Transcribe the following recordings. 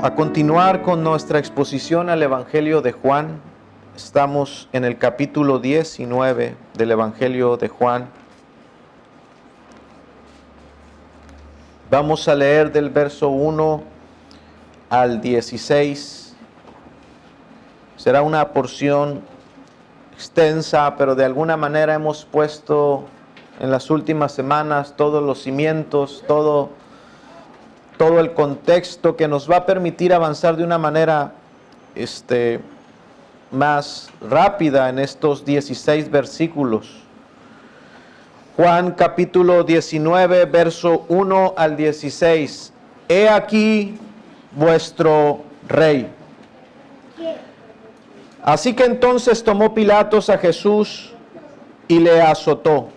a continuar con nuestra exposición al Evangelio de Juan. Estamos en el capítulo 19 del Evangelio de Juan. Vamos a leer del verso 1 al 16. Será una porción extensa, pero de alguna manera hemos puesto en las últimas semanas todos los cimientos, todo el contexto que nos va a permitir avanzar de una manera más rápida en estos 16 versículos. Juan capítulo 19, verso 1 al 16. He aquí vuestro rey. Así que entonces tomó Pilatos a Jesús y le azotó.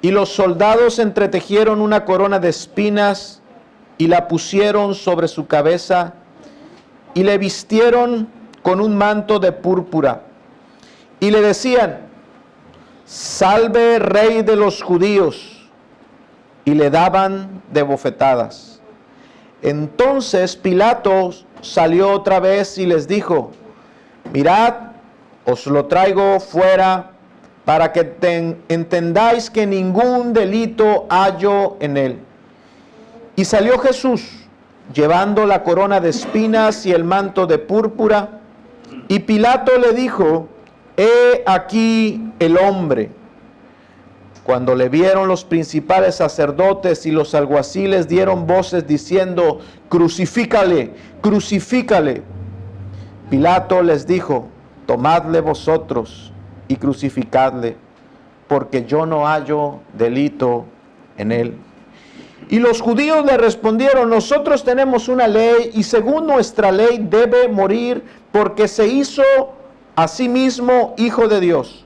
Y los soldados entretejieron una corona de espinas y la pusieron sobre su cabeza y le vistieron con un manto de púrpura. Y le decían: Salve, Rey de los judíos. Y le daban de bofetadas. Entonces Pilato salió otra vez y les dijo: Mirad, os lo traigo fuera para que entendáis que ningún delito hallo en él. Y salió Jesús, llevando la corona de espinas y el manto de púrpura, y Pilato le dijo: He aquí el hombre. Cuando le vieron, los principales sacerdotes y los alguaciles dieron voces diciendo: Crucifícale, crucifícale. Pilato les dijo: Tomadle vosotros y crucificadle, porque yo no hallo delito en él. Y los judíos le respondieron: Nosotros tenemos una ley, y según nuestra ley debe morir, porque se hizo a sí mismo hijo de Dios.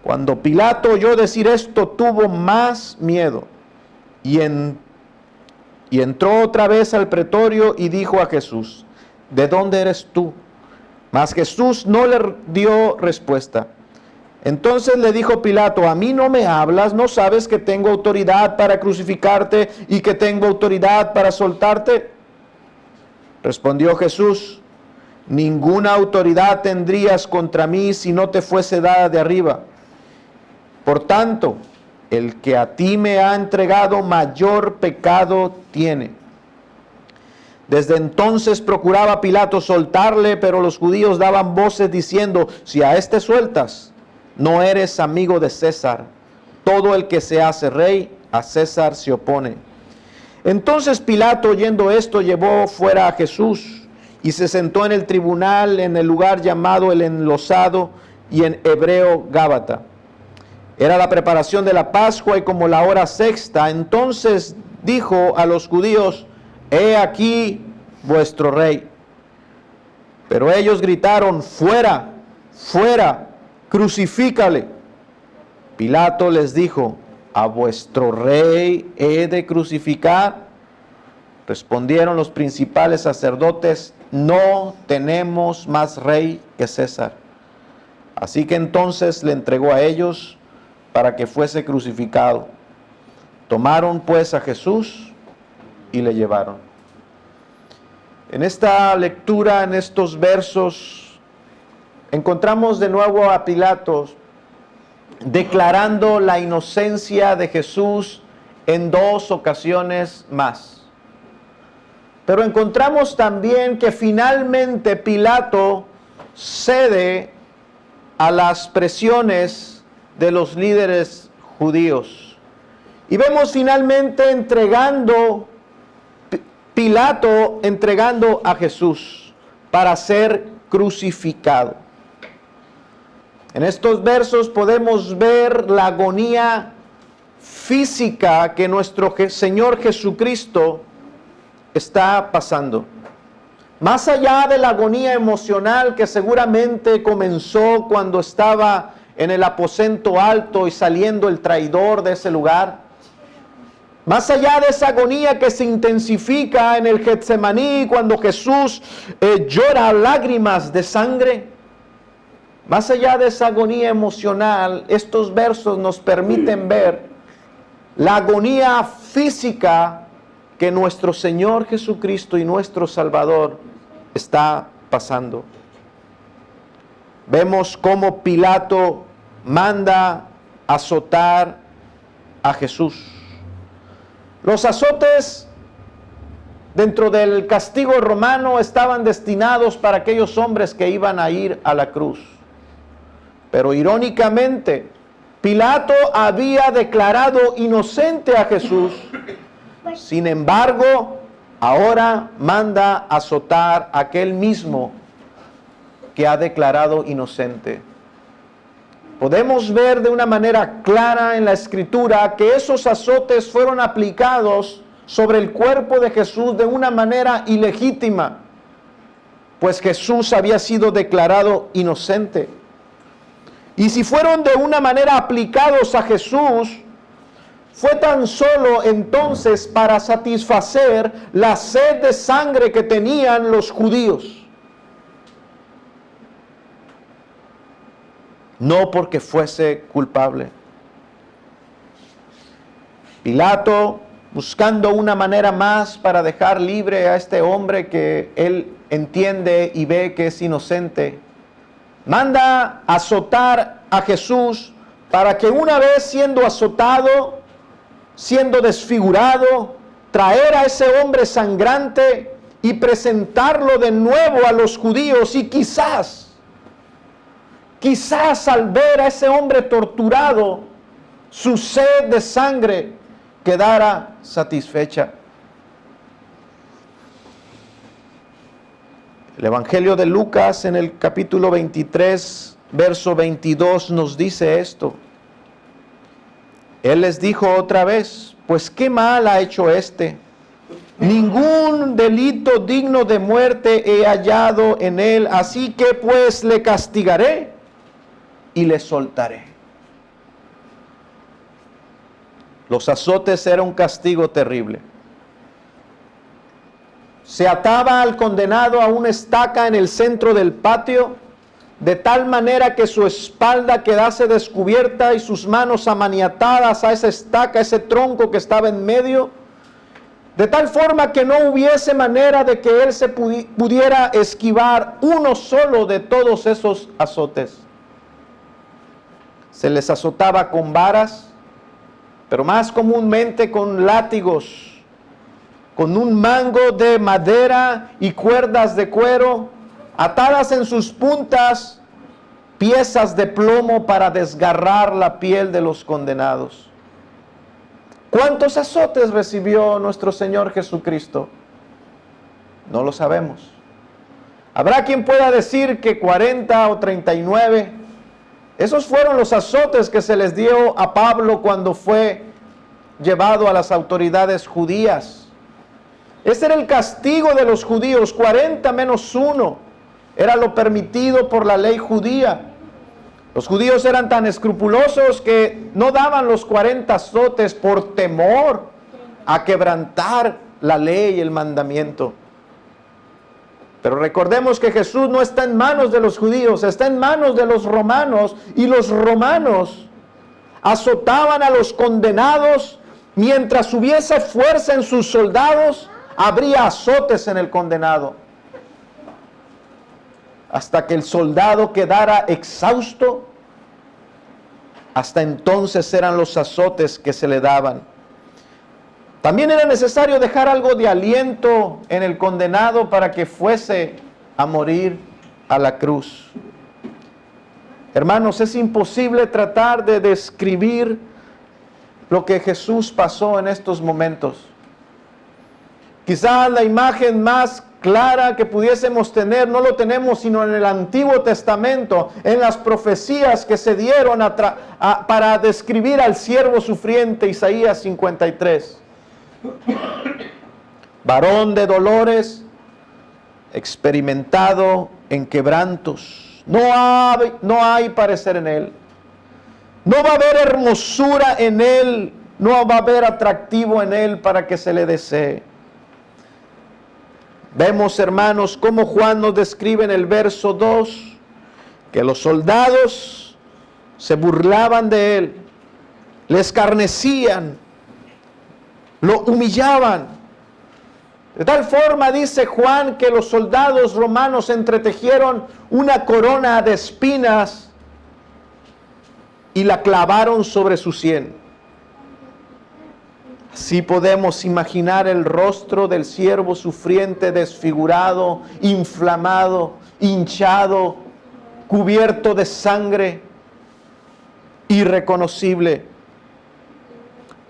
Cuando Pilato oyó decir esto, tuvo más miedo, y entró otra vez al pretorio y dijo a Jesús: ¿De dónde eres tú? Mas Jesús no le dio respuesta. Entonces le dijo Pilato: ¿A mí no me hablas? ¿No sabes que tengo autoridad para crucificarte y que tengo autoridad para soltarte? Respondió Jesús: Ninguna autoridad tendrías contra mí si no te fuese dada de arriba. Por tanto, el que a ti me ha entregado mayor pecado tiene. Desde entonces procuraba Pilato soltarle, pero los judíos daban voces diciendo: Si a este sueltas, no eres amigo de César. Todo el que se hace rey, a César se opone. Entonces Pilato, oyendo esto, llevó fuera a Jesús y se sentó en el tribunal, en el lugar llamado el Enlosado, y en hebreo Gábata. Era la preparación de la Pascua y como la hora sexta. Entonces dijo a los judíos: He aquí vuestro rey. Pero ellos gritaron: Fuera, fuera, crucifícale. Pilato les dijo: ¿A vuestro rey he de crucificar? Respondieron los principales sacerdotes: No tenemos más rey que César. Así que entonces le entregó a ellos para que fuese crucificado. Tomaron pues a Jesús y le llevaron. En esta lectura, en estos versos, encontramos de nuevo a Pilato declarando la inocencia de Jesús en dos ocasiones más. Pero encontramos también que finalmente Pilato cede a las presiones de los líderes judíos. Y vemos finalmente Pilato entregando a Jesús para ser crucificado. En estos versos podemos ver la agonía física que nuestro Señor Jesucristo está pasando. Más allá de la agonía emocional que seguramente comenzó cuando estaba en el aposento alto y saliendo el traidor de ese lugar, más allá de esa agonía que se intensifica en el Getsemaní cuando Jesús llora lágrimas de sangre, más allá de esa agonía emocional, estos versos nos permiten ver la agonía física que nuestro Señor Jesucristo y nuestro Salvador está pasando. Vemos cómo Pilato manda azotar a Jesús. Los azotes dentro del castigo romano estaban destinados para aquellos hombres que iban a ir a la cruz. Pero irónicamente, Pilato había declarado inocente a Jesús. Sin embargo, ahora manda azotar a aquel mismo que ha declarado inocente. Podemos ver de una manera clara en la Escritura que esos azotes fueron aplicados sobre el cuerpo de Jesús de una manera ilegítima, pues Jesús había sido declarado inocente. Y si fueron de una manera aplicados a Jesús, fue tan solo entonces para satisfacer la sed de sangre que tenían los judíos. No porque fuese culpable. Pilato, buscando una manera más para dejar libre a este hombre que él entiende y ve que es inocente, manda azotar a Jesús para que una vez siendo azotado, siendo desfigurado, traer a ese hombre sangrante y presentarlo de nuevo a los judíos, y quizás al ver a ese hombre torturado, su sed de sangre quedara satisfecha. El Evangelio de Lucas en el capítulo 23, verso 22 nos dice esto. Él les dijo otra vez: pues qué mal ha hecho este. Ningún delito digno de muerte he hallado en él, así que pues le castigaré y le soltaré. Los azotes eran un castigo terrible. Se ataba al condenado a una estaca en el centro del patio, de tal manera que su espalda quedase descubierta y sus manos amaniatadas a esa estaca, ese tronco que estaba en medio, de tal forma que no hubiese manera de que él se pudiera esquivar uno solo de todos esos azotes. Se les azotaba con varas, pero más comúnmente con látigos, con un mango de madera y cuerdas de cuero, atadas en sus puntas, piezas de plomo para desgarrar la piel de los condenados. ¿Cuántos azotes recibió nuestro Señor Jesucristo? No lo sabemos. Habrá quien pueda decir que 40 o 39. Esos fueron los azotes que se les dio a Pablo cuando fue llevado a las autoridades judías. Ese era el castigo de los judíos, 40 menos 1. Era lo permitido por la ley judía. Los judíos eran tan escrupulosos que no daban los 40 azotes por temor a quebrantar la ley y el mandamiento. Pero recordemos que Jesús no está en manos de los judíos, está en manos de los romanos, y los romanos azotaban a los condenados. Mientras hubiese fuerza en sus soldados, habría azotes en el condenado, hasta que el soldado quedara exhausto. Hasta entonces eran los azotes que se le daban. También era necesario dejar algo de aliento en el condenado para que fuese a morir a la cruz. Hermanos, es imposible tratar de describir lo que Jesús pasó en estos momentos. Quizás la imagen más clara que pudiésemos tener no lo tenemos sino en el Antiguo Testamento, en las profecías que se dieron para describir al siervo sufriente, Isaías 53. Varón de dolores, experimentado en quebrantos. No hay parecer en él. No va a haber hermosura en él. No va a haber atractivo en él para que se le desee. Vemos, hermanos, cómo Juan nos describe en el verso 2, que los soldados se burlaban de él, le escarnecían, lo humillaban, De tal forma, dice Juan, que los soldados romanos entretejieron una corona de espinas y la clavaron sobre su sien. Así podemos imaginar el rostro del siervo sufriente, desfigurado, inflamado, hinchado, cubierto de sangre, irreconocible.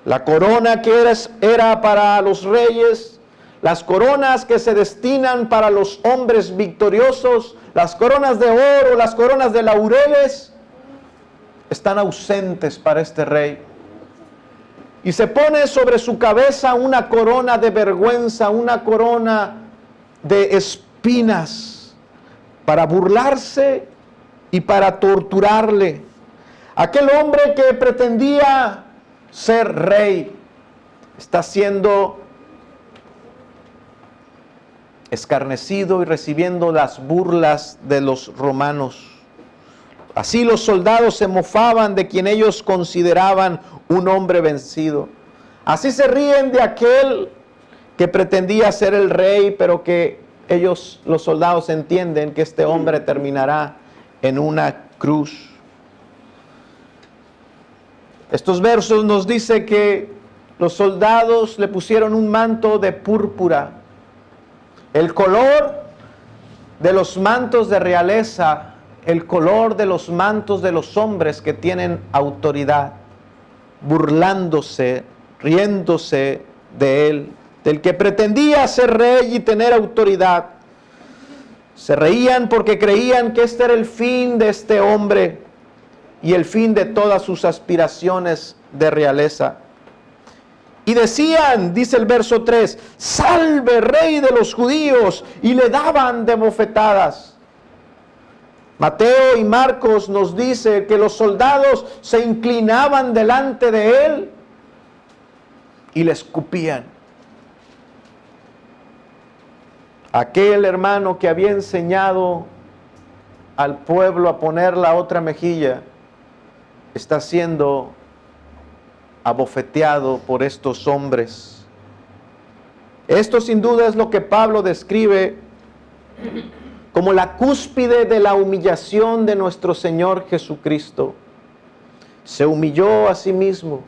La corona que era para los reyes, las coronas que se destinan para los hombres victoriosos, las coronas de oro, las coronas de laureles, están ausentes para este rey. Y se pone sobre su cabeza una corona de vergüenza, una corona de espinas, para burlarse y para torturarle. Aquel hombre que pretendía ser rey está siendo escarnecido y recibiendo las burlas de los romanos. Así los soldados se mofaban de quien ellos consideraban un hombre vencido. Así se ríen de aquel que pretendía ser el rey, pero que ellos, los soldados, entienden que este hombre terminará en una cruz. Estos versos nos dicen que los soldados le pusieron un manto de púrpura. El color de los mantos de realeza, el color de los mantos de los hombres que tienen autoridad, burlándose, riéndose de él, del que pretendía ser rey y tener autoridad. Se reían porque creían que este era el fin de este hombre y el fin de todas sus aspiraciones de realeza. Y decían, dice el verso 3, salve rey de los judíos, y le daban de bofetadas. Mateo y Marcos nos dice que los soldados se inclinaban delante de él y le escupían. Aquel hermano que había enseñado al pueblo a poner la otra mejilla está siendo abofeteado por estos hombres. Esto sin duda es lo que Pablo describe como la cúspide de la humillación de nuestro Señor Jesucristo. Se humilló a sí mismo.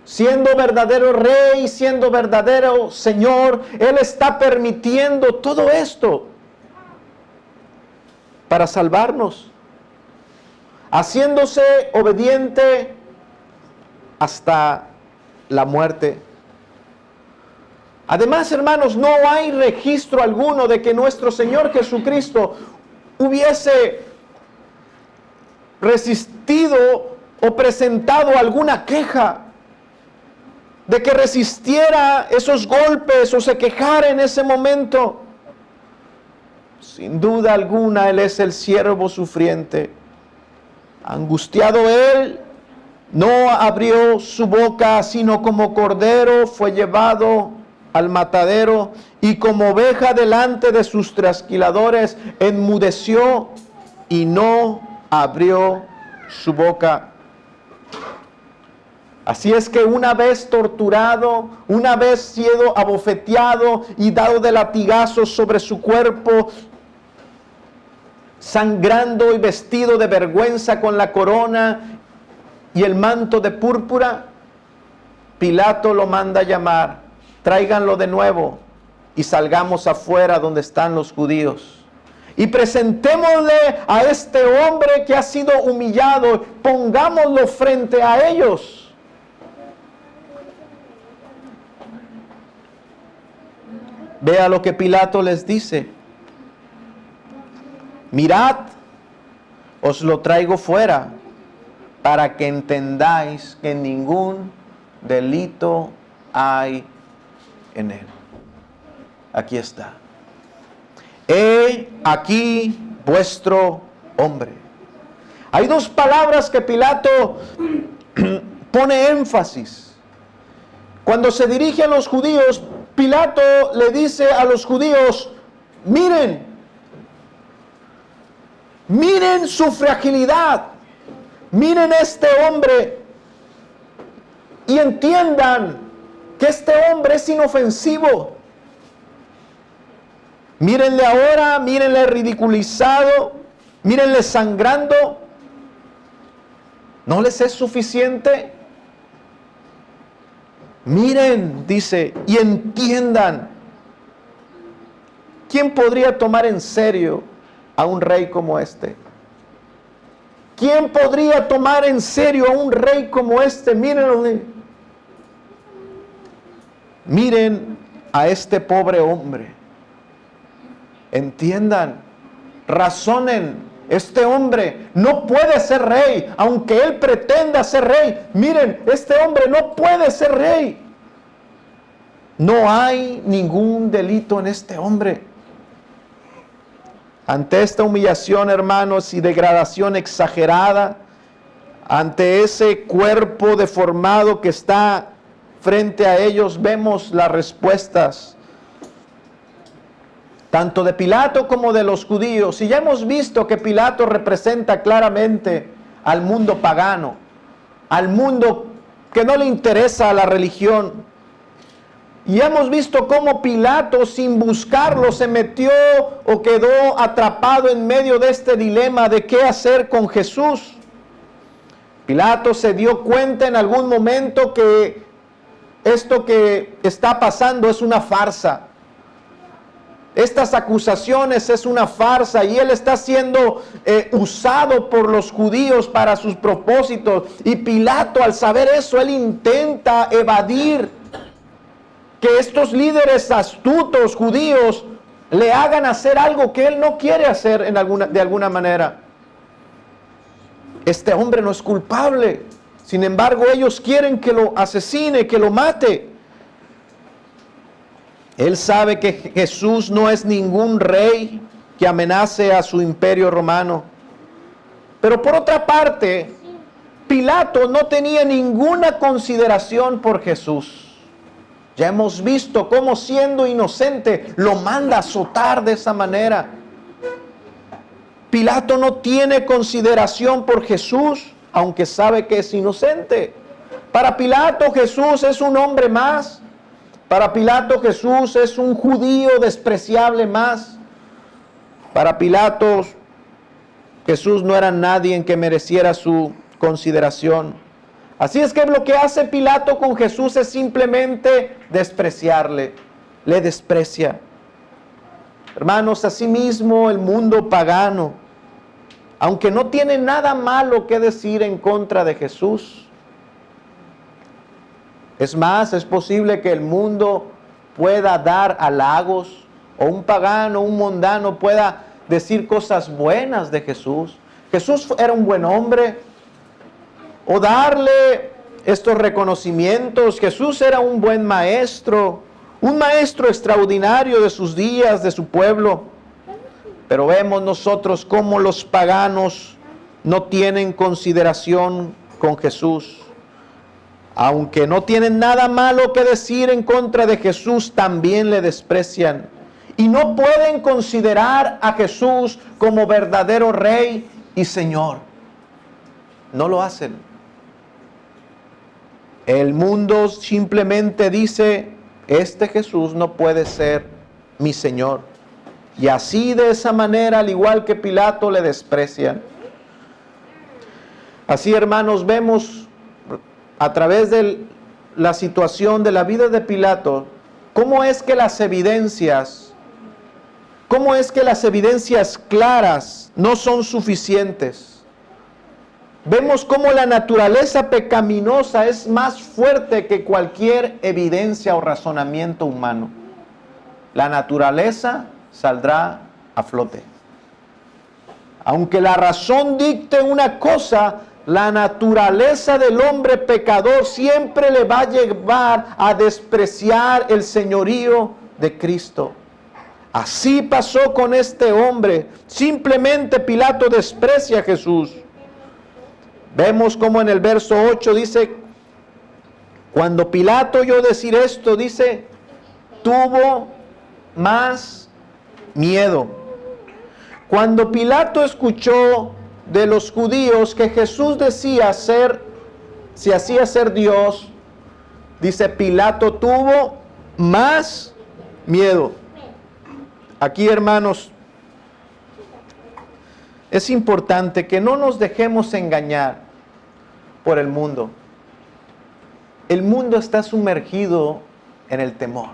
Siendo verdadero rey, siendo verdadero Señor, Él está permitiendo todo esto para salvarnos, haciéndose obediente hasta la muerte. Además, hermanos, no hay registro alguno de que nuestro Señor Jesucristo hubiese resistido o presentado alguna queja, de que resistiera esos golpes o se quejara en ese momento. Sin duda alguna, Él es el siervo sufriente. Angustiado Él, no abrió su boca, sino como cordero fue llevado al matadero, y como oveja delante de sus trasquiladores, enmudeció y no abrió su boca. Así es que una vez torturado, una vez sido abofeteado y dado de latigazos sobre su cuerpo, sangrando y vestido de vergüenza con la corona y el manto de púrpura, Pilato lo manda llamar, tráiganlo de nuevo y salgamos afuera donde están los judíos. Y presentémosle a este hombre que ha sido humillado, pongámoslo frente a ellos. Vea lo que Pilato les dice. Mirad, os lo traigo fuera, para que entendáis que ningún delito hay en él. Aquí está. He aquí vuestro hombre. Hay dos palabras que Pilato pone énfasis. Cuando se dirige a los judíos, Pilato le dice a los judíos, miren su fragilidad, miren este hombre y entiendan que este hombre es inofensivo. Mírenle ahora, mírenle ridiculizado, mírenle sangrando. ¿No les es suficiente? Miren, dice, y entiendan. ¿Quién podría tomar en serio a un rey como este? ¿Quién podría tomar en serio a un rey como este? Mírenlo. Miren a este pobre hombre. Entiendan, razonen. Este hombre no puede ser rey, aunque él pretenda ser rey. Miren, este hombre no puede ser rey. No hay ningún delito en este hombre. Ante esta humillación, hermanos, y degradación exagerada, ante ese cuerpo deformado que está frente a ellos, vemos las respuestas tanto de Pilato como de los judíos. Y ya hemos visto que Pilato representa claramente al mundo pagano, al mundo que no le interesa la religión. Y hemos visto cómo Pilato, sin buscarlo, se metió o quedó atrapado en medio de este dilema de qué hacer con Jesús. Pilato se dio cuenta en algún momento que esto que está pasando es una farsa. Estas acusaciones es una farsa y él está siendo usado por los judíos para sus propósitos. Y Pilato, al saber eso, él intenta evadir que estos líderes astutos judíos le hagan hacer algo que él no quiere hacer de alguna manera. Este hombre no es culpable. Sin embargo, ellos quieren que lo asesine, que lo mate. Él sabe que Jesús no es ningún rey que amenace a su imperio romano. Pero por otra parte, Pilato no tenía ninguna consideración por Jesús. Ya hemos visto cómo, siendo inocente, lo manda a azotar de esa manera. Pilato no tiene consideración por Jesús, aunque sabe que es inocente. Para Pilato, Jesús es un hombre más. Para Pilato, Jesús es un judío despreciable más. Para Pilato, Jesús no era nadie en que mereciera su consideración. Así es que lo que hace Pilato con Jesús es simplemente despreciarle. Le desprecia. Hermanos, asimismo el mundo pagano, aunque no tiene nada malo que decir en contra de Jesús, es más, es posible que el mundo pueda dar halagos, o un pagano, un mundano pueda decir cosas buenas de Jesús. Jesús era un buen hombre, o darle estos reconocimientos. Jesús era un buen maestro, un maestro extraordinario de sus días, de su pueblo. Pero vemos nosotros cómo los paganos no tienen consideración con Jesús. Aunque no tienen nada malo que decir en contra de Jesús, también le desprecian. Y no pueden considerar a Jesús como verdadero Rey y Señor. No lo hacen. El mundo simplemente dice, este Jesús no puede ser mi Señor. Y así, de esa manera, al igual que Pilato, le desprecian. Así, hermanos, vemos a través de la situación de la vida de Pilato, cómo es que las evidencias claras no son suficientes. Vemos cómo la naturaleza pecaminosa es más fuerte que cualquier evidencia o razonamiento humano. La naturaleza saldrá a flote. Aunque la razón dicte una cosa, la naturaleza del hombre pecador siempre le va a llevar a despreciar el señorío de Cristo. Así pasó con este hombre. Simplemente Pilato desprecia a Jesús. Vemos como en el verso 8 dice, cuando Pilato oyó decir esto, dice, tuvo más miedo. Cuando Pilato escuchó de los judíos que Jesús decía se hacía ser Dios, dice, Pilato tuvo más miedo. Aquí, hermanos, es importante que no nos dejemos engañar por el mundo. El mundo está sumergido en el temor.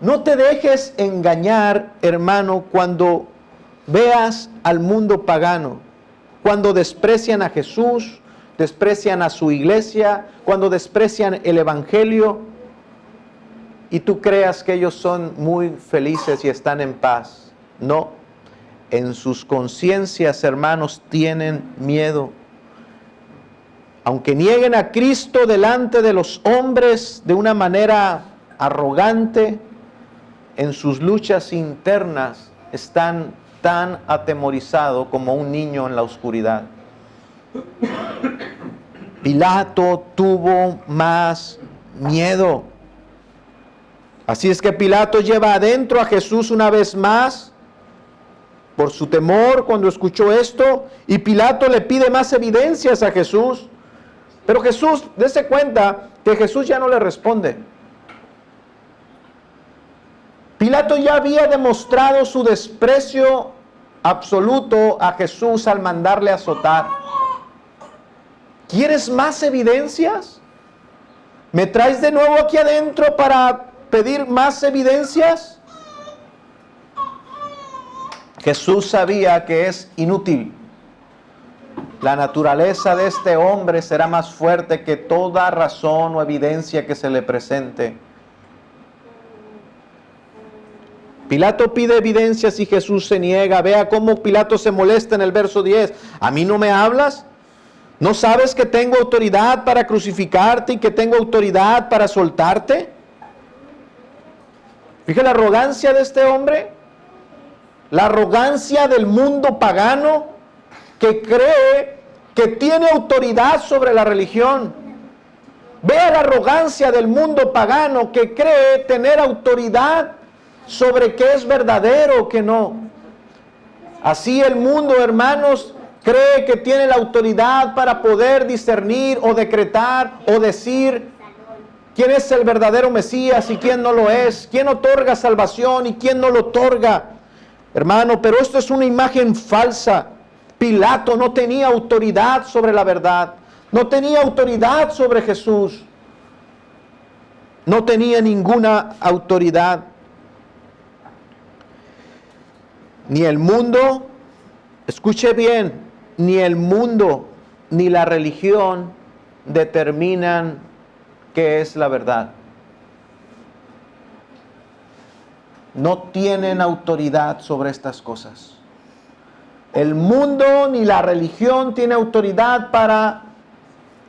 No te dejes engañar, hermano, cuando veas al mundo pagano, cuando desprecian a Jesús, desprecian a su iglesia, cuando desprecian el evangelio, y tú creas que ellos son muy felices y están en paz. No, en sus conciencias, hermanos, tienen miedo. Aunque nieguen a Cristo delante de los hombres de una manera arrogante, en sus luchas internas están tan atemorizados como un niño en la oscuridad. Pilato tuvo más miedo. Así es que Pilato lleva adentro a Jesús una vez más por su temor cuando escuchó esto, y Pilato le pide más evidencias a Jesús. Pero Jesús, dése cuenta que Jesús ya no le responde. Pilato ya había demostrado su desprecio absoluto a Jesús al mandarle azotar. ¿Quieres más evidencias? ¿Me traes de nuevo aquí adentro para pedir más evidencias? Jesús sabía que es inútil. La naturaleza de este hombre será más fuerte que toda razón o evidencia que se le presente. Pilato pide evidencias y Jesús se niega. Vea cómo Pilato se molesta en el verso 10. ¿A mí no me hablas? ¿No sabes que tengo autoridad para crucificarte y que tengo autoridad para soltarte? Fíjate la arrogancia de este hombre. La arrogancia del mundo pagano que cree que tiene autoridad sobre la religión. Vea la arrogancia del mundo pagano que cree tener autoridad sobre qué es verdadero o qué no. Así el mundo, hermanos, cree que tiene la autoridad para poder discernir o decretar o decir quién es el verdadero Mesías y quién no lo es, quién otorga salvación y quién no lo otorga. Hermano, pero esto es una imagen falsa. Pilato no tenía autoridad sobre la verdad, no tenía autoridad sobre Jesús, no tenía ninguna autoridad. Ni el mundo, escuche bien, ni el mundo ni la religión determinan qué es la verdad. No tienen autoridad sobre estas cosas. El mundo ni la religión tiene autoridad para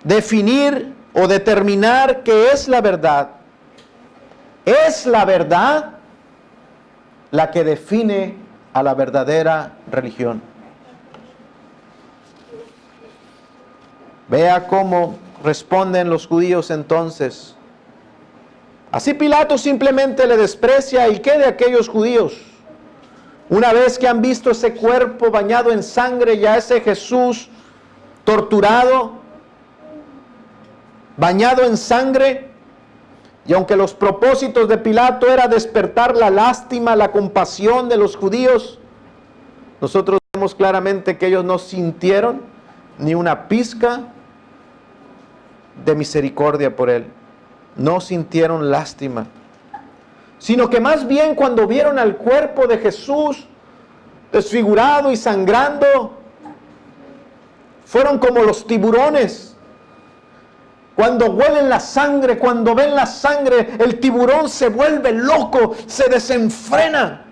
definir o determinar qué es la verdad. Es la verdad la que define a la verdadera religión. Vea cómo responden los judíos entonces. Así Pilato simplemente le desprecia, y ¿qué de aquellos judíos? Una vez que han visto ese cuerpo bañado en sangre y a ese Jesús torturado, bañado en sangre, y aunque los propósitos de Pilato era despertar la lástima, la compasión de los judíos, nosotros vemos claramente que ellos no sintieron ni una pizca de misericordia por él. No sintieron lástima, sino que más bien cuando vieron al cuerpo de Jesús desfigurado y sangrando, fueron como los tiburones. Cuando huelen la sangre, cuando ven la sangre, el tiburón se vuelve loco, se desenfrena.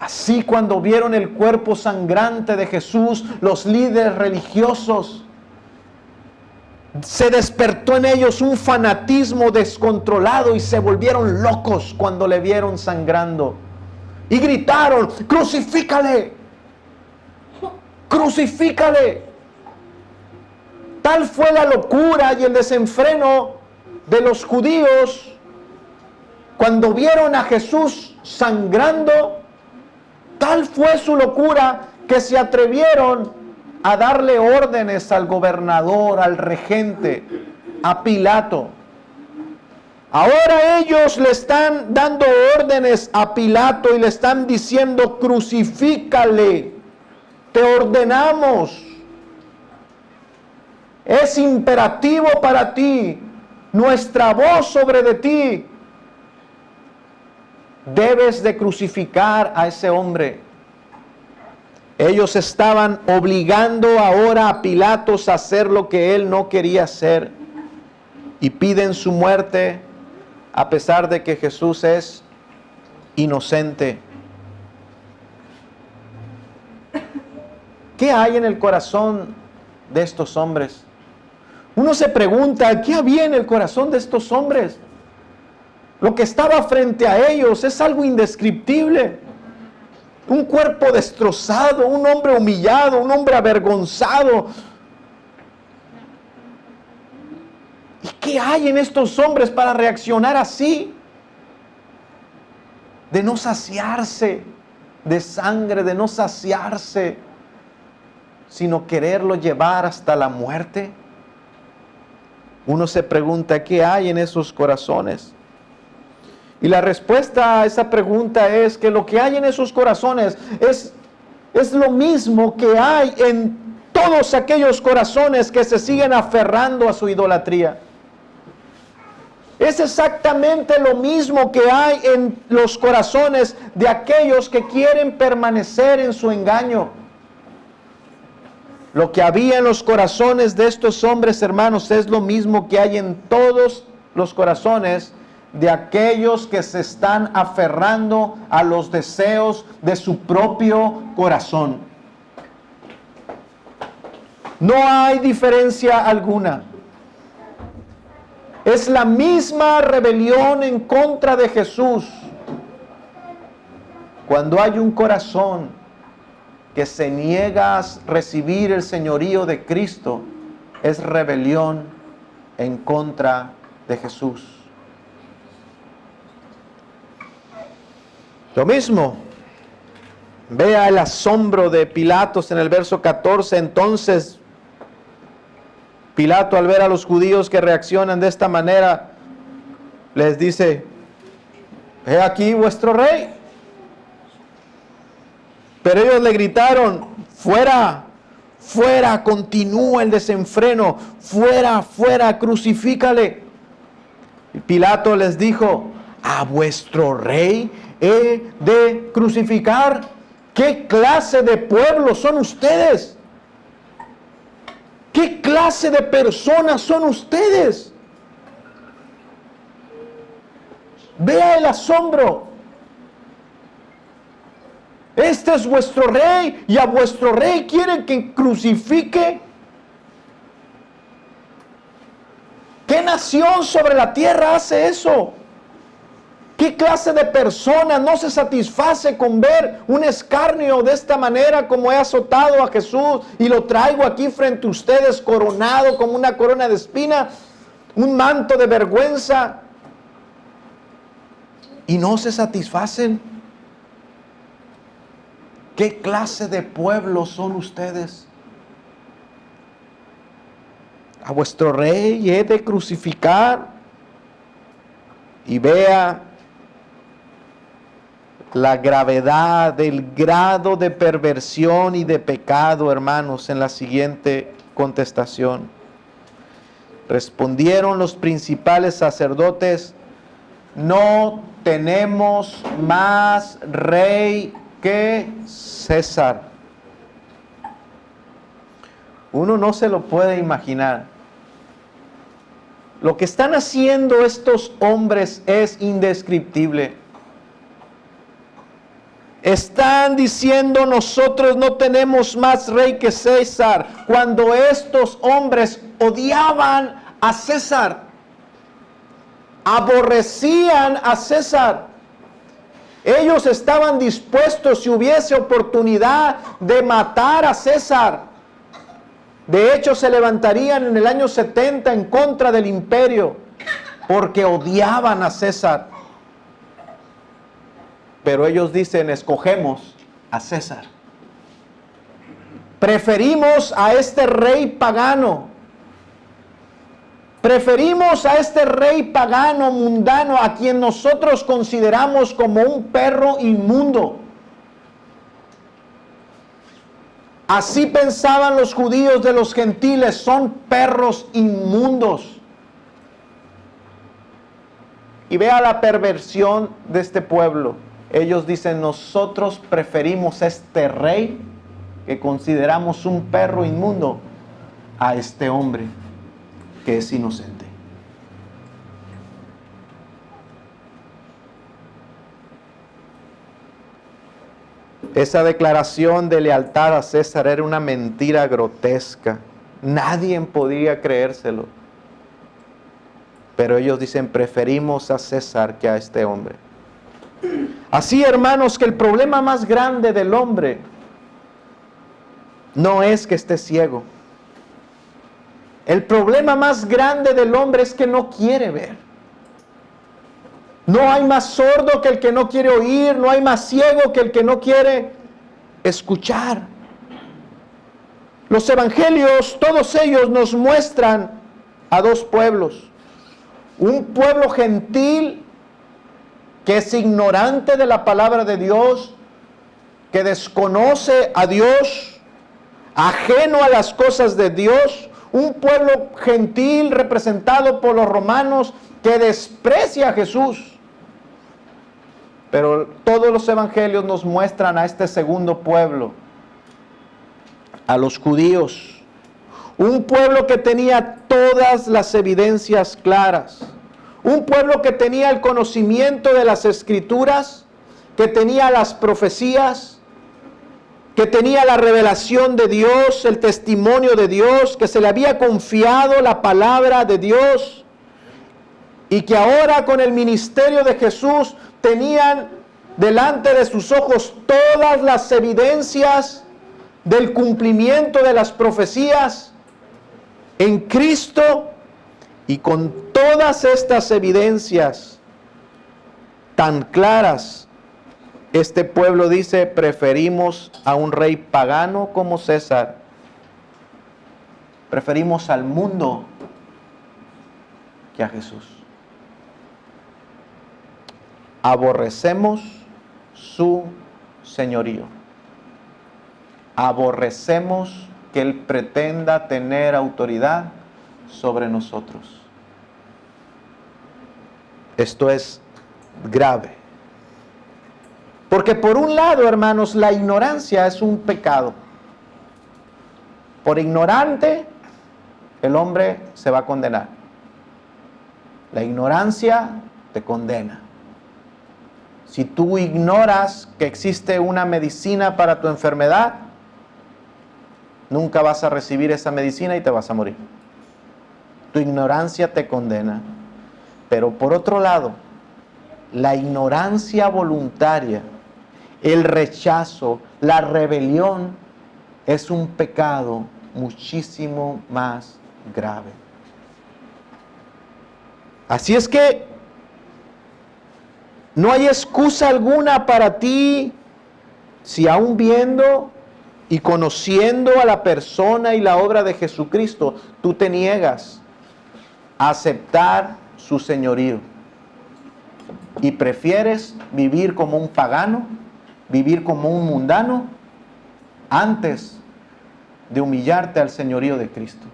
Así cuando vieron el cuerpo sangrante de Jesús, los líderes religiosos, se despertó en ellos un fanatismo descontrolado y se volvieron locos cuando le vieron sangrando. Y gritaron: ¡crucifícale! ¡Crucifícale! Tal fue la locura y el desenfreno de los judíos cuando vieron a Jesús sangrando. Tal fue su locura que se atrevieron a darle órdenes al gobernador, al regente, a Pilato. Ahora ellos le están dando órdenes a Pilato y le están diciendo: crucifícale, te ordenamos. Es imperativo para ti, nuestra voz sobre de ti. Debes de crucificar a ese hombre. Ellos estaban obligando ahora a Pilatos a hacer lo que él no quería hacer. Y piden su muerte a pesar de que Jesús es inocente. ¿Qué hay en el corazón de estos hombres? Uno se pregunta, ¿qué había en el corazón de estos hombres? Lo que estaba frente a ellos es algo indescriptible. Un cuerpo destrozado, un hombre humillado, un hombre avergonzado. ¿Y qué hay en estos hombres para reaccionar así? De no saciarse de sangre, de no saciarse, sino quererlo llevar hasta la muerte. Uno se pregunta, ¿qué hay en esos corazones? Y la respuesta a esa pregunta es que lo que hay en esos corazones es lo mismo que hay en todos aquellos corazones que se siguen aferrando a su idolatría. Es exactamente lo mismo que hay en los corazones de aquellos que quieren permanecer en su engaño. Lo que había en los corazones de estos hombres, hermanos, es lo mismo que hay en todos los corazones de aquellos que se están aferrando a los deseos de su propio corazón. No hay diferencia alguna. Es la misma rebelión en contra de Jesús. Cuando hay un corazón que se niega a recibir el señorío de Cristo, es rebelión en contra de Jesús. Lo mismo, vea el asombro de Pilatos en el verso 14. Entonces Pilato, al ver a los judíos que reaccionan de esta manera, les dice: he aquí vuestro rey. Pero ellos le gritaron: fuera, fuera, continúa el desenfreno, fuera, fuera, crucifícale. Y Pilato les dijo: ¿a vuestro rey he de crucificar? ¿Qué clase de pueblo son ustedes? ¿Qué clase de personas son ustedes? Vea el asombro. Este es vuestro rey y a vuestro rey quieren que crucifique. ¿Qué nación sobre la tierra hace eso? ¿Qué clase de persona no se satisface con ver un escarnio de esta manera como he azotado a Jesús y lo traigo aquí frente a ustedes coronado como una corona de espina, un manto de vergüenza, y no se satisfacen? ¿Qué clase de pueblo son ustedes? A vuestro rey he de crucificar. Y vea la gravedad del grado de perversión y de pecado, hermanos, en la siguiente contestación. Respondieron los principales sacerdotes: no tenemos más rey que César. Uno no se lo puede imaginar. Lo que están haciendo estos hombres es indescriptible. Están diciendo: nosotros no tenemos más rey que César, cuando estos hombres odiaban a César, aborrecían a César. Ellos estaban dispuestos, si hubiese oportunidad, de matar a César. De hecho, se levantarían en el año 70 en contra del imperio, porque odiaban a César. Pero ellos dicen: escogemos a César. Preferimos a este rey pagano. Preferimos a este rey pagano, mundano, a quien nosotros consideramos como un perro inmundo. Así pensaban los judíos de los gentiles, son perros inmundos. Y vea la perversión de este pueblo. Ellos dicen, nosotros preferimos a este rey que consideramos un perro inmundo a este hombre que es inocente. Esa declaración de lealtad a César era una mentira grotesca. Nadie podía creérselo. Pero ellos dicen, preferimos a César que a este hombre. Así, hermanos, que el problema más grande del hombre no es que esté ciego. El problema más grande del hombre es que no quiere ver. No hay más sordo que el que no quiere oír, no hay más ciego que el que no quiere escuchar. Los evangelios, todos ellos nos muestran a dos pueblos. Un pueblo gentil que es ignorante de la palabra de Dios, que desconoce a Dios, ajeno a las cosas de Dios. Un pueblo gentil representado por los romanos que desprecia a Jesús. Pero todos los evangelios nos muestran a este segundo pueblo, a los judíos. Un pueblo que tenía todas las evidencias claras. Un pueblo que tenía el conocimiento de las escrituras, que tenía las profecías, que tenía la revelación de Dios, el testimonio de Dios, que se le había confiado la palabra de Dios, y que ahora con el ministerio de Jesús tenían delante de sus ojos todas las evidencias del cumplimiento de las profecías en Cristo. Y con todas estas evidencias tan claras, este pueblo dice, preferimos a un rey pagano como César. Preferimos al mundo que a Jesús. Aborrecemos su señorío. Aborrecemos que Él pretenda tener autoridad sobre nosotros. Esto es grave. Porque por un lado, hermanos, la ignorancia es un pecado. Por ignorante, el hombre se va a condenar. La ignorancia te condena. Si tú ignoras que existe una medicina para tu enfermedad, nunca vas a recibir esa medicina y te vas a morir. Tu ignorancia te condena. Pero por otro lado, la ignorancia voluntaria, el rechazo, la rebelión, es un pecado muchísimo más grave. Así es que no hay excusa alguna para ti si aún viendo y conociendo a la persona y la obra de Jesucristo, tú te niegas a aceptar su señorío y prefieres vivir como un pagano, vivir como un mundano, antes de humillarte al señorío de Cristo.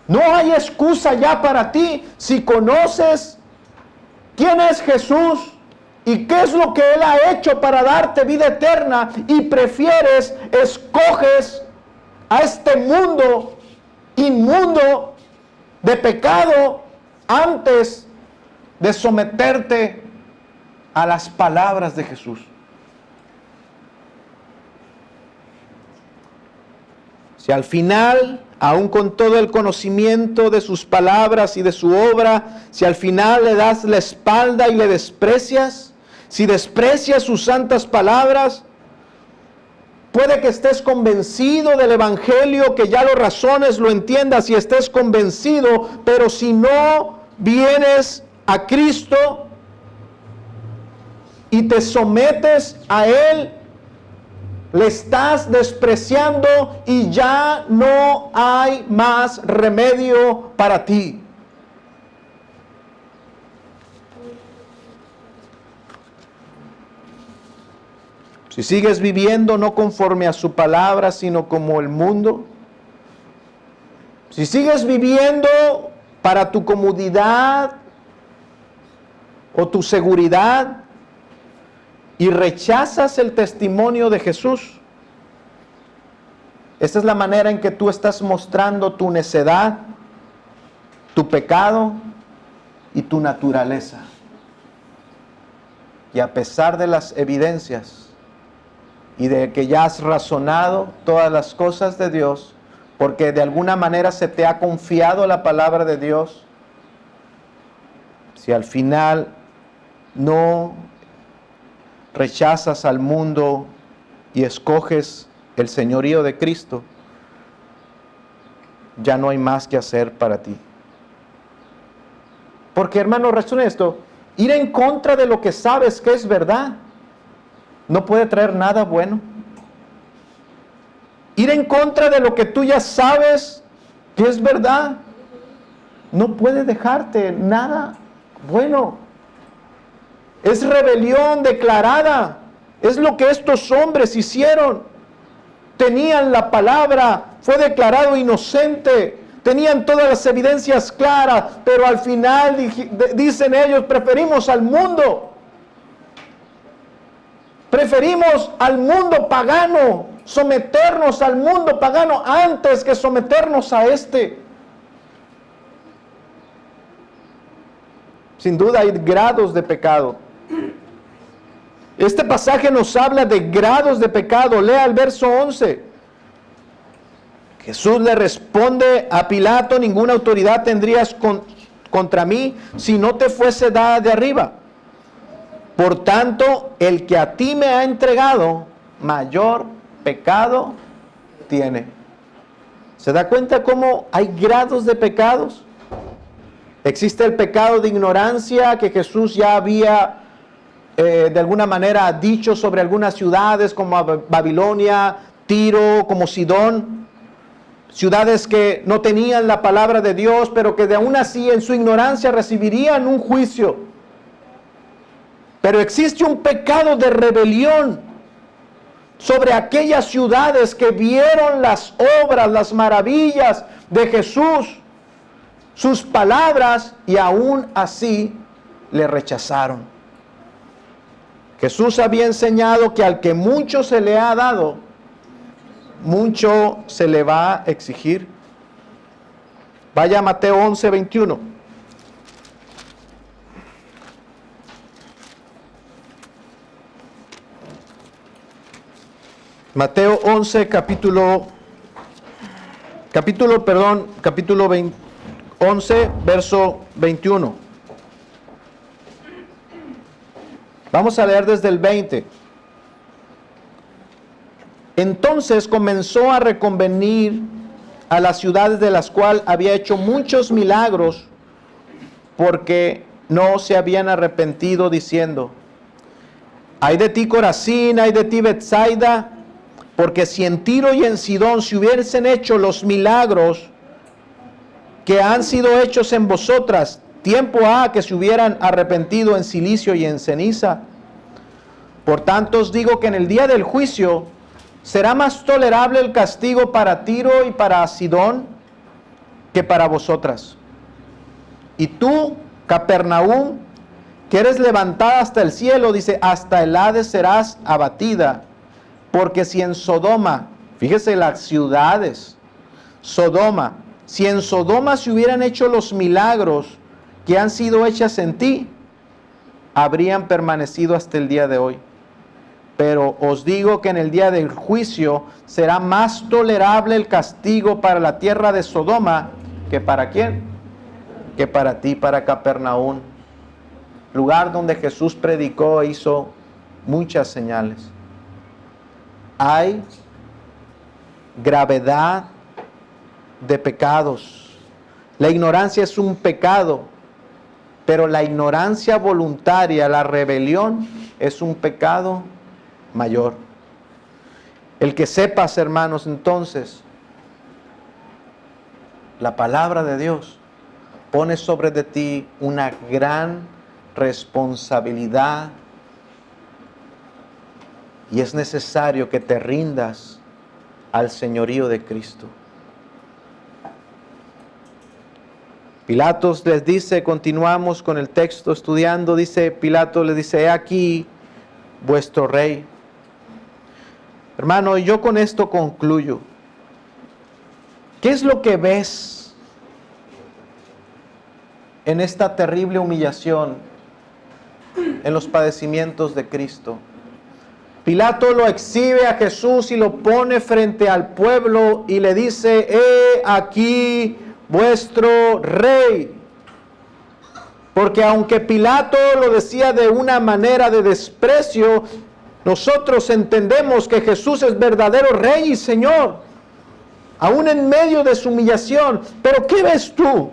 No hay excusa ya para ti si conoces quién es Jesús y qué es lo que Él ha hecho para darte vida eterna y escoges a este mundo inmundo de pecado antes de someterte a las palabras de Jesús. Si al final, aun con todo el conocimiento de sus palabras y de su obra, si al final le das la espalda y le desprecias, si desprecias sus santas palabras, puede que estés convencido del Evangelio, que ya lo razones, lo entiendas y estés convencido, pero si no vienes a Cristo y te sometes a Él, Le estás despreciando y ya no hay más remedio para ti. Si sigues viviendo no conforme a su palabra, sino como el mundo. Si sigues viviendo para tu comodidad o tu seguridad y rechazas el testimonio de Jesús, esta es la manera en que tú estás mostrando tu necedad, tu pecado y tu naturaleza. Y a pesar de las evidencias y de que ya has razonado todas las cosas de Dios, porque de alguna manera se te ha confiado la palabra de Dios, si al final no rechazas al mundo y escoges el señorío de Cristo, ya no hay más que hacer para ti. Porque, hermano, resuena esto: ir en contra de lo que sabes que es verdad no puede traer nada bueno. Ir en contra de lo que tú ya sabes que es verdad no puede dejarte nada bueno. Es rebelión declarada. Es lo que estos hombres hicieron. Tenían la palabra, fue declarado inocente, tenían todas las evidencias claras, pero al final dicen ellos: preferimos al mundo. Preferimos al mundo pagano, someternos al mundo pagano antes que someternos a este. Sin duda hay grados de pecado. Este pasaje nos habla de grados de pecado. Lea el verso 11. Jesús le responde a Pilato: ninguna autoridad tendrías contra mí si no te fuese dada de arriba. Por tanto, el que a ti me ha entregado, mayor pecado tiene. ¿Se da cuenta cómo hay grados de pecados? Existe el pecado de ignorancia que Jesús ya había de alguna manera dicho sobre algunas ciudades como Babilonia, Tiro, como Sidón. Ciudades que no tenían la palabra de Dios, pero que de aún así en su ignorancia recibirían un juicio. Pero existe un pecado de rebelión sobre aquellas ciudades que vieron las obras, las maravillas de Jesús, sus palabras, y aún así le rechazaron. Jesús había enseñado que al que mucho se le ha dado, mucho se le va a exigir. Vaya a Mateo 11, 21. Mateo 11, capítulo 11, verso 21. Vamos a leer desde el 20. Entonces comenzó a reconvenir a las ciudades de las cuales había hecho muchos milagros, porque no se habían arrepentido, diciendo: ay de ti, Corazín, ay de ti, Betsaida, porque si en Tiro y en Sidón se hubiesen hecho los milagros que han sido hechos en vosotras, tiempo ha que se hubieran arrepentido en cilicio y en ceniza. Por tanto os digo que en el día del juicio será más tolerable el castigo para Tiro y para Sidón que para vosotras. Y tú, Capernaum, que eres levantada hasta el cielo, dice, hasta el Hades serás abatida. Porque si en Sodoma, fíjese las ciudades, Sodoma, si en Sodoma se hubieran hecho los milagros que han sido hechas en ti, habrían permanecido hasta el día de hoy. Pero os digo que en el día del juicio será más tolerable el castigo para la tierra de Sodoma que para ¿quién? Que para ti, para Capernaum, lugar donde Jesús predicó e hizo muchas señales. Hay gravedad de pecados. La ignorancia es un pecado, pero la ignorancia voluntaria, la rebelión, es un pecado mayor. El que sepas, hermanos, entonces, la palabra de Dios pone sobre de ti una gran responsabilidad y es necesario que te rindas al señorío de Cristo. Pilatos les dice, continuamos con el texto estudiando, dice Pilato, les dice, he aquí vuestro rey. Hermano, yo con esto concluyo. ¿Qué es lo que ves en esta terrible humillación, en los padecimientos de Cristo? Pilato lo exhibe a Jesús y lo pone frente al pueblo y le dice, he aquí vuestro rey. Porque aunque Pilato lo decía de una manera de desprecio, nosotros entendemos que Jesús es verdadero rey y señor, aún en medio de su humillación. Pero ¿qué ves tú?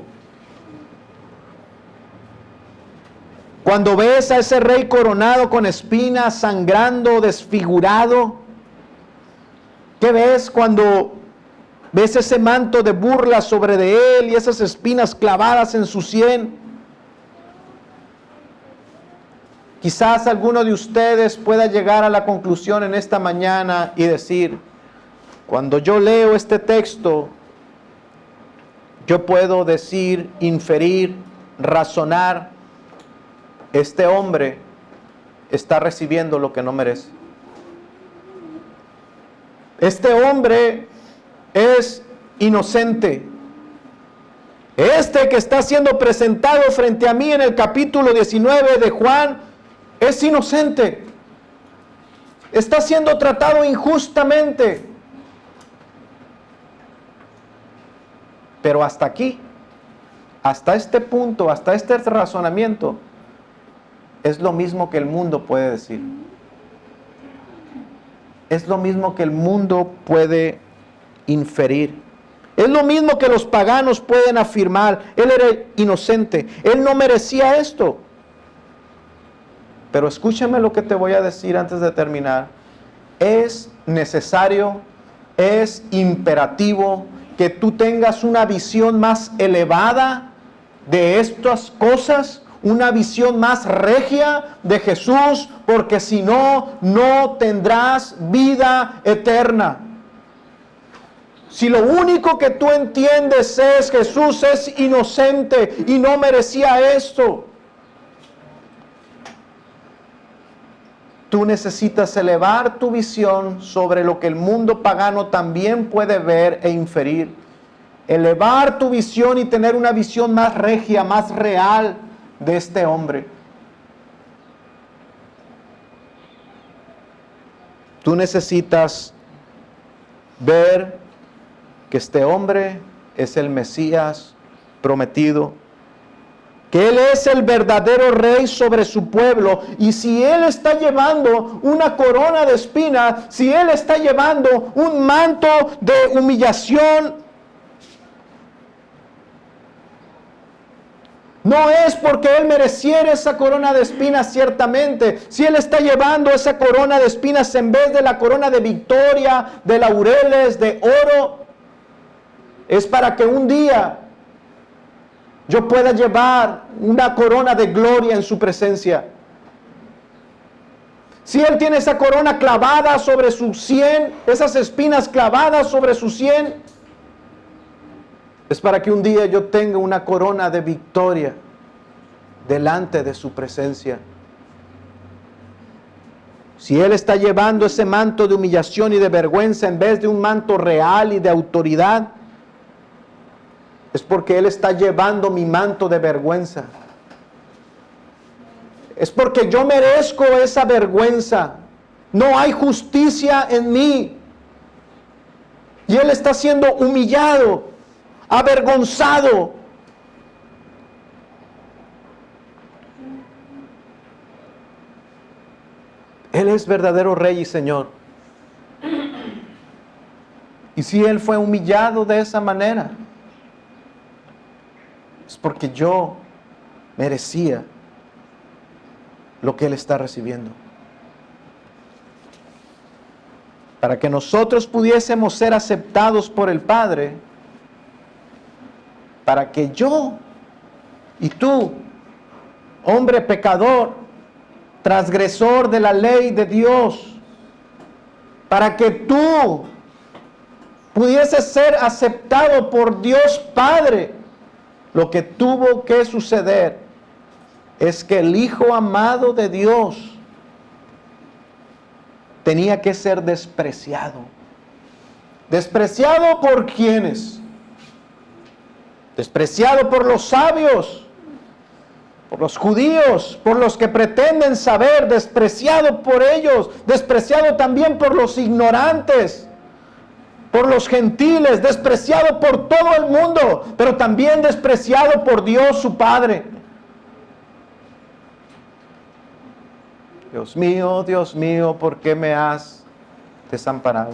Cuando ves a ese rey coronado con espinas, sangrando, desfigurado, ¿qué ves cuando ves ese manto de burla sobre de él y esas espinas clavadas en su sien? Quizás alguno de ustedes pueda llegar a la conclusión en esta mañana y decir, cuando yo leo este texto, yo puedo decir, inferir, razonar, este hombre está recibiendo lo que no merece. Este hombre es inocente. Este que está siendo presentado frente a mí en el capítulo 19 de Juan es inocente. Está siendo tratado injustamente. Pero hasta aquí, hasta este punto, hasta este razonamiento, es lo mismo que el mundo puede decir. Es lo mismo que el mundo puede inferir. Es lo mismo que los paganos pueden afirmar. Él era inocente. Él no merecía esto. Pero escúchame lo que te voy a decir antes de terminar. Es necesario, es imperativo que tú tengas una visión más elevada de estas cosas, una visión más regia de Jesús, porque si no, no tendrás vida eterna. Si lo único que tú entiendes es Jesús es inocente y no merecía esto, tú necesitas elevar tu visión sobre lo que el mundo pagano también puede ver e inferir. Elevar tu visión y tener una visión más regia, más real de este hombre. Tú necesitas ver que este hombre es el Mesías prometido, que Él es el verdadero rey sobre su pueblo, y si Él está llevando una corona de espinas, si Él está llevando un manto de humillación, no es porque Él mereciera esa corona de espinas ciertamente. Si Él está llevando esa corona de espinas en vez de la corona de victoria, de laureles, de oro, es para que un día yo pueda llevar una corona de gloria en su presencia. Si Él tiene esa corona clavada sobre su sien, esas espinas clavadas sobre su sien, es para que un día yo tenga una corona de victoria delante de su presencia. Si Él está llevando ese manto de humillación y de vergüenza en vez de un manto real y de autoridad, es porque Él está llevando mi manto de vergüenza. Es porque yo merezco esa vergüenza. No hay justicia en mí. Y Él está siendo humillado, avergonzado. Él es verdadero Rey y Señor. Y si Él fue humillado de esa manera, es porque yo merecía lo que Él está recibiendo. para que nosotros pudiésemos ser aceptados por el Padre, para que yo y tú, hombre pecador, transgresor de la ley de Dios, para que tú pudieses ser aceptado por Dios Padre, lo que tuvo que suceder es que el Hijo amado de Dios tenía que ser despreciado. ¿Despreciado por quiénes? Despreciado por los sabios, por los judíos, por los que pretenden saber, despreciado por ellos, despreciado también por los ignorantes, por los gentiles, despreciado por todo el mundo, pero también despreciado por Dios su Padre. Dios mío, ¿por qué me has desamparado?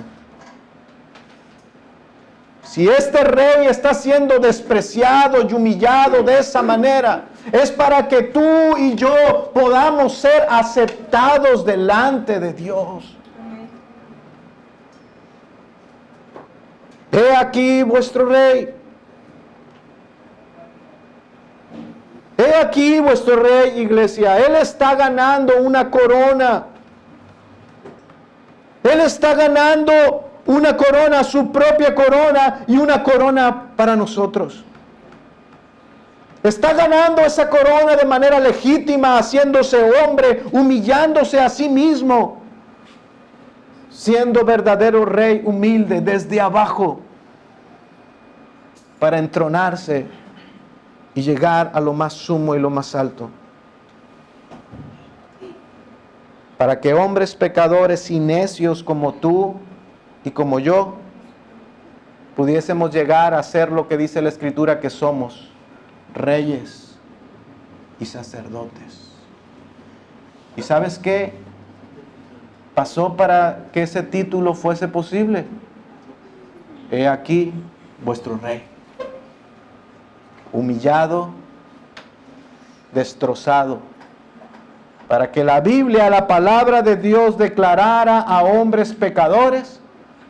Si este rey está siendo despreciado y humillado de esa manera, es para que tú y yo podamos ser aceptados delante de Dios. He aquí vuestro rey. He aquí vuestro rey, iglesia. Él está ganando una corona. Él está ganando una corona, su propia corona, y una corona para nosotros. Está ganando esa corona de manera legítima, haciéndose hombre, humillándose a sí mismo, siendo verdadero rey humilde desde abajo, para entronarse y llegar a lo más sumo y lo más alto. Para que hombres pecadores y necios como tú y como yo pudiésemos llegar a ser lo que dice la Escritura que somos, reyes y sacerdotes. ¿Y sabes qué pasó para que ese título fuese posible? He aquí vuestro rey, humillado, destrozado, para que la Biblia, la palabra de Dios, declarara a hombres pecadores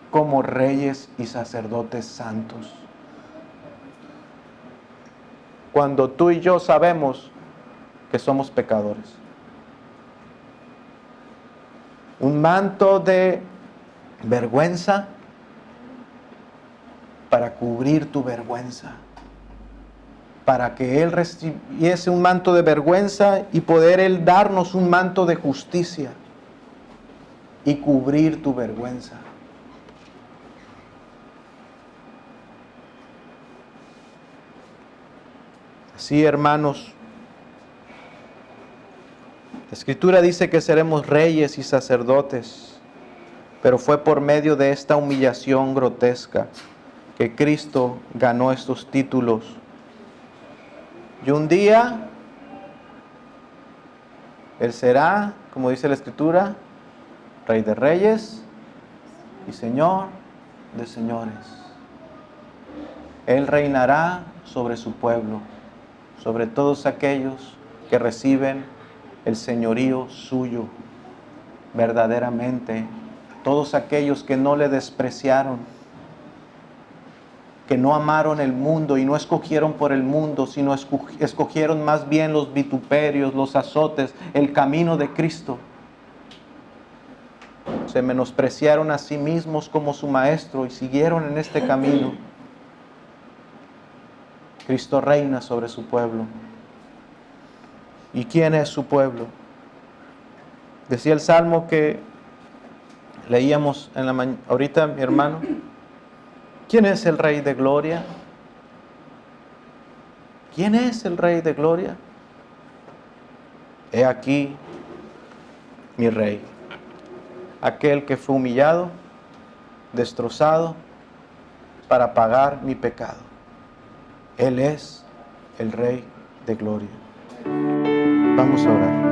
como reyes y sacerdotes santos. Cuando tú y yo sabemos que somos pecadores. Un manto de vergüenza para cubrir tu vergüenza. Para que Él recibiese un manto de vergüenza y poder Él darnos un manto de justicia y cubrir tu vergüenza. Así, hermanos, la Escritura dice que seremos reyes y sacerdotes, pero fue por medio de esta humillación grotesca que Cristo ganó estos títulos. Y un día, Él será, como dice la Escritura, Rey de reyes y Señor de señores. Él reinará sobre su pueblo, sobre todos aquellos que reciben el señorío suyo verdaderamente, todos aquellos que no le despreciaron, que no amaron el mundo y no escogieron por el mundo, sino escogieron más bien los vituperios, los azotes, el camino de Cristo. Se menospreciaron a sí mismos como su maestro y siguieron en este camino. Cristo reina sobre su pueblo. ¿Y quién es su pueblo? Decía el salmo que leíamos ahorita, mi hermano. ¿Quién es el Rey de Gloria? ¿Quién es el Rey de Gloria? He aquí mi Rey, aquel que fue humillado, destrozado, para pagar mi pecado. Él es el Rey de Gloria. Vamos a orar.